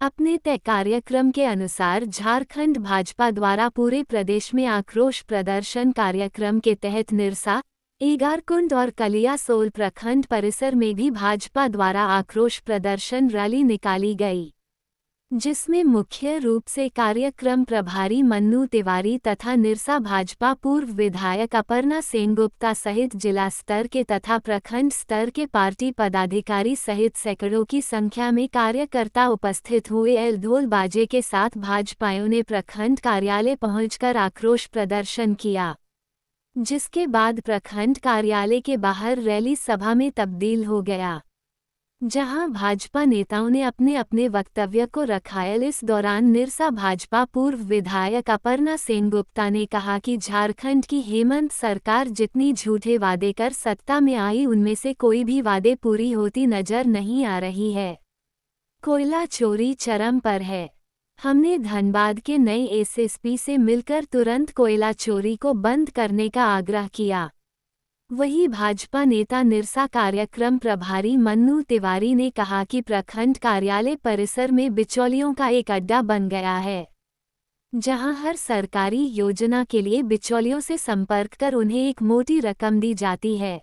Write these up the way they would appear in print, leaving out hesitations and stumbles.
अपने तय कार्यक्रम के अनुसार झारखंड भाजपा द्वारा पूरे प्रदेश में आक्रोश प्रदर्शन कार्यक्रम के तहत निरसा, ईगारकुंड और कलियासोल प्रखंड परिसर में भी भाजपा द्वारा आक्रोश प्रदर्शन रैली निकाली गई, जिसमें मुख्य रूप से कार्यक्रम प्रभारी मन्नू तिवारी तथा निरसा भाजपा पूर्व विधायक अपर्णा सेनगुप्ता सहित जिला स्तर के तथा प्रखंड स्तर के पार्टी पदाधिकारी सहित सैकड़ों की संख्या में कार्यकर्ता उपस्थित हुए। एल ढोल बाजे के साथ भाजपाइयों ने प्रखंड कार्यालय पहुंचकर आक्रोश प्रदर्शन किया, जिसके बाद प्रखंड कार्यालय के बाहर रैली सभा में तब्दील हो गया, जहां भाजपा नेताओं ने अपने अपने वक्तव्य को रखा। इस दौरान निरसा भाजपा पूर्व विधायक अपर्णा सेनगुप्ता ने कहा कि झारखंड की हेमंत सरकार जितनी झूठे वादे कर सत्ता में आई, उनमें से कोई भी वादे पूरी होती नजर नहीं आ रही है। कोयला चोरी चरम पर है। हमने धनबाद के नए एसएसपी से मिलकर तुरंत कोयला चोरी को बंद करने का आग्रह किया। वहीं भाजपा नेता निरसा कार्यक्रम प्रभारी मन्नू तिवारी ने कहा कि प्रखंड कार्यालय परिसर में बिचौलियों का एक अड्डा बन गया है, जहां हर सरकारी योजना के लिए बिचौलियों से संपर्क कर उन्हें एक मोटी रकम दी जाती है,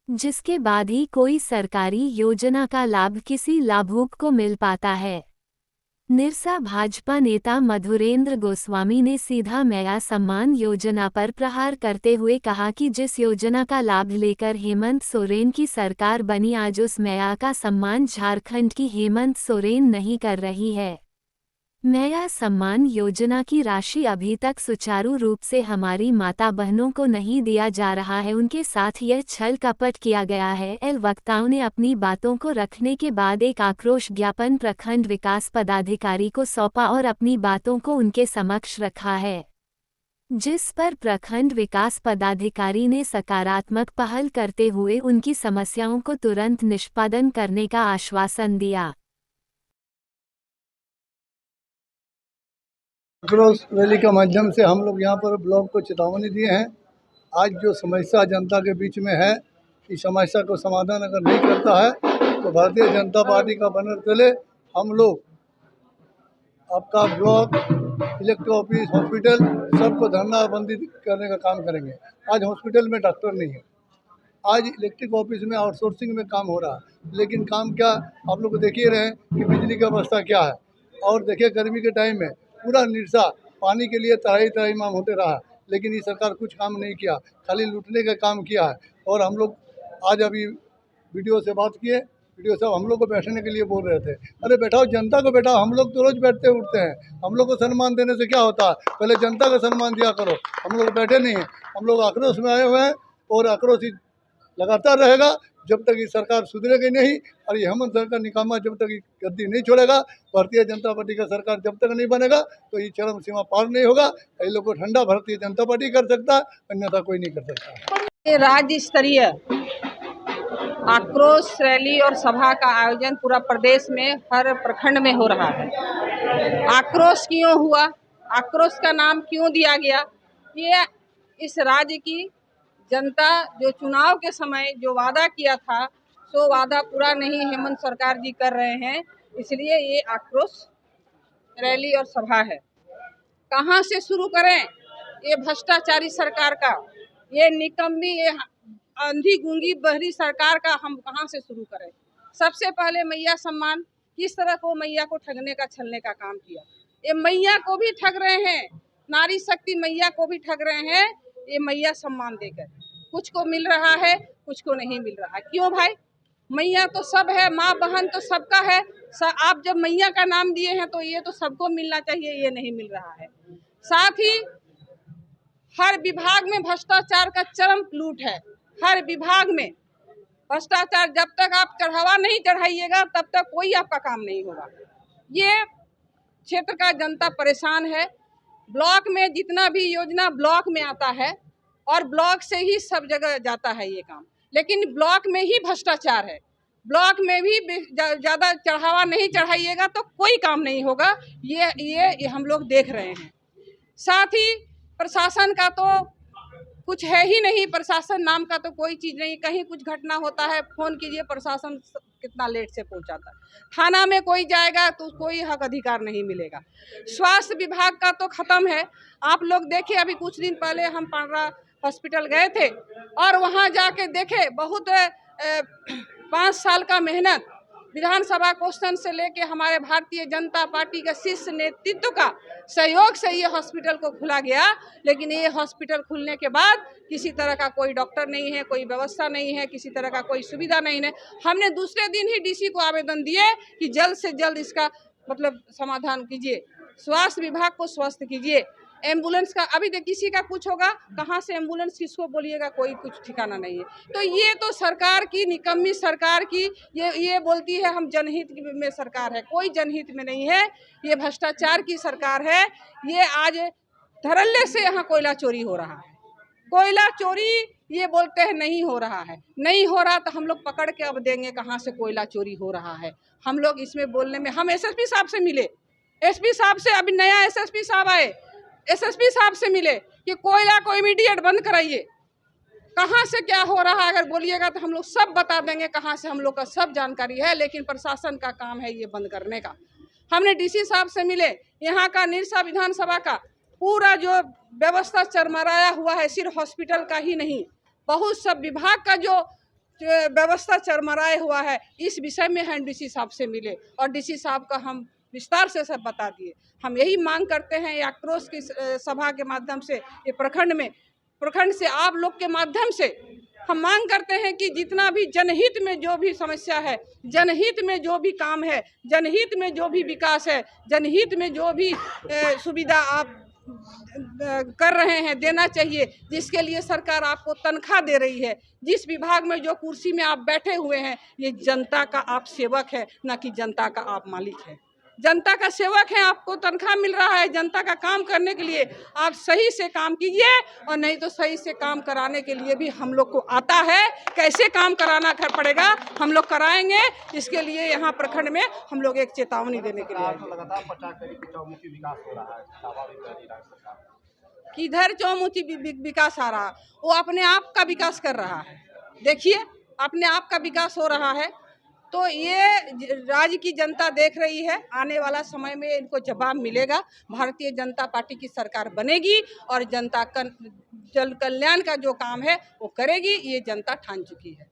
जिसके बाद ही कोई सरकारी योजना का लाभ किसी लाभुक को मिल पाता है। निरसा भाजपा नेता मधुरेंद्र गोस्वामी ने सीधा मैया सम्मान योजना पर प्रहार करते हुए कहा कि जिस योजना का लाभ लेकर हेमंत सोरेन की सरकार बनी, आज उस मैया का सम्मान झारखंड की हेमंत सोरेन नहीं कर रही है। मैया सम्मान योजना की राशि अभी तक सुचारू रूप से हमारी माता बहनों को नहीं दिया जा रहा है, उनके साथ यह छल कपट किया गया है। वक्ताओं ने अपनी बातों को रखने के बाद एक आक्रोश ज्ञापन प्रखंड विकास पदाधिकारी को सौंपा और अपनी बातों को उनके समक्ष रखा है, जिस पर प्रखंड विकास पदाधिकारी ने सकारात्मक पहल करते हुए उनकी समस्याओं को तुरंत निष्पादन करने का आश्वासन दिया। आक्रोश रैली के माध्यम से हम लोग यहाँ पर ब्लॉक को चेतावनी दिए हैं। आज जो समस्या जनता के बीच में है, इस समस्या को समाधान अगर नहीं करता है तो भारतीय जनता पार्टी का बैनर तले हम लोग आपका ब्लॉक, इलेक्ट्रो ऑफिस, हॉस्पिटल सबको धरना बंदी करने का काम करेंगे। आज हॉस्पिटल में डॉक्टर नहीं है, आज इलेक्ट्रिक ऑफिस में आउटसोर्सिंग में काम हो रहा है, लेकिन काम क्या, आप लोग देख ही रहे हैं कि बिजली की अवस्था क्या है। और देखिए गर्मी के टाइम में पूरा निरसा पानी के लिए तराई माम होते रहा, लेकिन ये सरकार कुछ काम नहीं किया, खाली लूटने का काम किया है। और हम लोग आज अभी वीडियो से बात किए, वीडियो साहब हम लोग को बैठने के लिए बोल रहे थे, अरे बैठाओ, जनता को बैठाओ, हम लोग तो रोज़ बैठते उठते हैं, हम लोग को सम्मान देने से क्या होता है, पहले जनता को सम्मान दिया करो। हम लोग बैठे नहीं हैं, हम लोग आक्रोश में आए हुए हैं और आक्रोश लगातार रहेगा जब तक ये सरकार सुधरेगी नहीं। और ये हेमंत सरकार निकामा जब तक गद्दी नहीं छोड़ेगा, भारतीय जनता पार्टी का सरकार जब तक नहीं बनेगा तो ये चरम सीमा पार नहीं होगा। ये लोग को ठंडा भारतीय जनता पार्टी कर सकता है, अन्यथा कोई नहीं कर सकता। राज्य स्तरीय आक्रोश रैली और सभा का आयोजन पूरा प्रदेश में हर प्रखंड में हो रहा है। आक्रोश क्यों हुआ, आक्रोश का नाम क्यों दिया गया, ये इस राज्य की जनता जो चुनाव के समय जो वादा किया था, सो वादा पूरा नहीं हेमंत सरकार जी कर रहे हैं, इसलिए ये आक्रोश रैली और सभा है। कहाँ से शुरू करें ये भ्रष्टाचारी सरकार का, ये निकम्मी, ये अंधी गूंगी बहरी सरकार का हम कहाँ से शुरू करें। सबसे पहले मैया सम्मान, किस तरह को मैया को ठगने का छलने का काम किया, ये मैया को भी ठग रहे हैं, नारी शक्ति मैया को भी ठग रहे हैं। ये मैया सम्मान देकर कुछ को मिल रहा है, कुछ को नहीं मिल रहा है। क्यों भाई, मैया तो सब है, माँ बहन तो सबका है। आप जब मैया का नाम दिए हैं तो ये तो सबको मिलना चाहिए, ये नहीं मिल रहा है। साथ ही हर विभाग में भ्रष्टाचार का चरम लूट है, हर विभाग में भ्रष्टाचार। जब तक आप चढ़ावा नहीं चढ़ाइएगा तब तक कोई आपका काम नहीं होगा। ये क्षेत्र का जनता परेशान है। ब्लॉक में जितना भी योजना ब्लॉक में आता है और ब्लॉक से ही सब जगह जाता है ये काम, लेकिन ब्लॉक में ही भ्रष्टाचार है। ब्लॉक में भी ज़्यादा चढ़ावा नहीं चढ़ाइएगा तो कोई काम नहीं होगा, ये हम लोग देख रहे हैं। साथ ही प्रशासन का तो कुछ है ही नहीं, प्रशासन नाम का तो कोई चीज़ नहीं। कहीं कुछ घटना होता है, फ़ोन कीजिए, प्रशासन कितना लेट से पहुंचाता है। थाना में कोई जाएगा तो कोई हक अधिकार नहीं मिलेगा। स्वास्थ्य विभाग का तो ख़त्म है। आप लोग देखिए, अभी कुछ दिन पहले हम पांडरा हॉस्पिटल गए थे और वहां जाके देखे, बहुत 5 साल का मेहनत, विधानसभा क्वेश्चन से लेके हमारे भारतीय जनता पार्टी के शीर्ष नेतृत्व का सहयोग से ये हॉस्पिटल को खुला गया। लेकिन ये हॉस्पिटल खुलने के बाद किसी तरह का कोई डॉक्टर नहीं है, कोई व्यवस्था नहीं है, किसी तरह का कोई सुविधा नहीं है। हमने दूसरे दिन ही डीसी को आवेदन दिए कि जल्द से जल्द इसका मतलब समाधान कीजिए, स्वास्थ्य विभाग को स्वस्थ कीजिए। एम्बुलेंस का अभी तक किसी का कुछ होगा, कहाँ से एम्बुलेंस किसको बोलिएगा, कोई कुछ ठिकाना नहीं है। तो ये तो सरकार की निकम्मी सरकार की ये बोलती है हम जनहित में सरकार है, कोई जनहित में नहीं है, ये भ्रष्टाचार की सरकार है। ये आज धड़ल्ले से यहाँ कोयला चोरी हो रहा है। कोयला चोरी ये बोलते हैं नहीं हो रहा है, नहीं हो रहा तो हम लोग पकड़ के अब देंगे कहाँ से कोयला चोरी हो रहा है। हम लोग इसमें बोलने में, हम एसएसपी साहब से मिले, एसपी साहब से, अभी नया एसएसपी साहब आए, एसएसपी साहब से मिले कि कोयला को इमीडिएट बंद कराइए। कहाँ से क्या हो रहा है अगर बोलिएगा तो हम लोग सब बता देंगे, कहाँ से, हम लोग का सब जानकारी है। लेकिन प्रशासन का काम है ये बंद करने का। हमने डीसी साहब से मिले, यहाँ का निरसा विधानसभा का पूरा जो व्यवस्था चरमराया हुआ है, सिर्फ हॉस्पिटल का ही नहीं, बहुत सब विभाग का जो व्यवस्था चरमराया हुआ है, इस विषय में हम डीसी साहब से मिले और डीसी साहब का हम विस्तार से सब बता दिए। हम यही मांग करते हैं, ये आक्रोश की सभा के माध्यम से, ये प्रखंड से आप लोग के माध्यम से हम मांग करते हैं कि जितना भी जनहित में जो भी समस्या है, जनहित में जो भी काम है, जनहित में जो भी विकास है, जनहित में जो भी सुविधा आप कर रहे हैं, देना चाहिए। जिसके लिए सरकार आपको तनख्वाह दे रही है, जिस विभाग में जो कुर्सी में आप बैठे हुए हैं, ये जनता का आप सेवक है, ना कि जनता का आप मालिक है। जनता का सेवक है, आपको तनख्वाह मिल रहा है जनता का काम करने के लिए। आप सही से काम कीजिए, और नहीं तो सही से काम कराने के लिए भी हम लोग को आता है, कैसे काम कराना पड़ेगा हम लोग कराएंगे। इसके लिए यहाँ प्रखंड में हम लोग एक चेतावनी देने के लिए लगातार 50 करोड़ चौमुखी विकास हो रहा है, दावा भी कर रही है सरकार। किधर चौमुखी विकास आ रहा, वो अपने आप का विकास कर रहा है। देखिए, अपने आप का विकास हो रहा है। तो ये राज्य की जनता देख रही है, आने वाला समय में इनको जवाब मिलेगा। भारतीय जनता पार्टी की सरकार बनेगी और जनता का जन कल्याण का जो काम है वो करेगी, ये जनता ठान चुकी है।